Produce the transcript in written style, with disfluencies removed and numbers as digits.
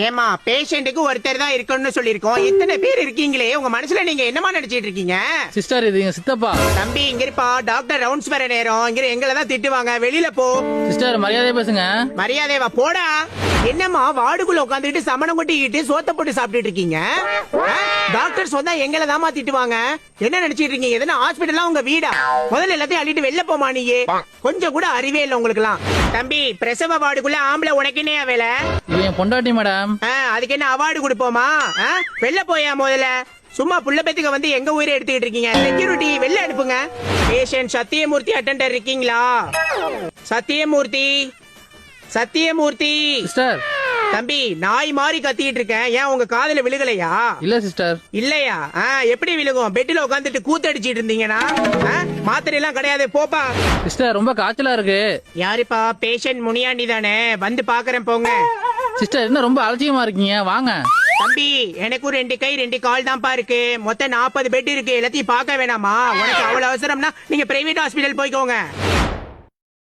ஏமா பேஷண்ட்டுக்கு ஒருத்தர் தான் இருக்கணும்னு சொல்லிருக்கோம். இத்தனை பேர் இருக்கீங்களே, உங்க மனசுல நீங்க என்னமா நினைச்சிட்டு இருக்கீங்க? சிஸ்டர் இது எங்க சித்தப்பா. தம்பி இங்க இருப்பா, டாக்டர் ரவுண்ட்ஸ் வர நேரம். இங்க எங்களை தான் திட்டுவாங்க, வெளியில போ. சிஸ்டர் மரியாதை பேசுங்க. மரியாதைவா போடா. என்னம்மா வார்டுக்குள்ள உட்காந்துட்டு சமணம் கொட்டிக்கிட்டு சோத்த போட்டு சாப்பிட்டுட்டு இருக்கீங்க? டாக்டர் சொன்னா எங்களை தாமா திட்டுவாங்க. என்ன நினைச்சிட்டு இருக்கீங்க? எதனா ஹாஸ்பிட்டலா உங்க வீடா? முதல்ல எல்லாத்தையும் அள்ளிட்டு வெளில போமா நீயே. கொஞ்சம் கூட அறிவே இல்ல உங்களுக்கு எல்லாம். தம்பி பிரசவ வார்டுக்குள்ள ஆம்பளை உனக்குன்னே வேலை. இது என் பொண்டாட்டி மேடம். அதுக்கு என்ன அவார்டு கொடுப்போமா? வெளில போயா முதல்ல. சும்மா புள்ள பேத்துக்கு வந்து எங்க உயிரை எடுத்துக்கிட்டு இருக்கீங்க. செக்யூரிட்டி வெளில அனுப்புங்க. பேஷண்ட் சத்தியமூர்த்தி அட்டெண்டர் இருக்கீங்களா? சத்தியமூர்த்தி, சத்தியமூர்த்தி. சிஸ்டர் தம்பி நாய் மாதிரி கத்திட்டு இருக்கேன், ஏன் உங்க காதுல விழுகலையா? இல்ல சிஸ்டர். இல்லையா? எப்படி விழுகும்? பெட்ல உட்காந்துட்டு கூத்தடிச்சிட்டு இருந்தீங்கன்னா மாத்திரை எல்லாம் கிடையாது, போப்பா. சிஸ்டர் ரொம்ப காய்ச்சலா இருக்கு. யாருப்பா? பேஷண்ட் முனியாண்டி தானே, வந்து பாக்குறேன் போங்க. சிஸ்டர் என்ன ரொம்ப அலட்சியமா இருக்கீங்க, வாங்க. தம்பி எனக்கு 2 கை 2 கால் தான்ப்பா இருக்கு. மொத்தம் 40 பெட் இருக்கு. எல்லாத்தையும் பார்க்க வேணாமா? உனக்கு அவ்வளவு அவசரம்னா நீங்க பிரைவேட் ஹாஸ்பிட்டல் போய்க்கோங்க.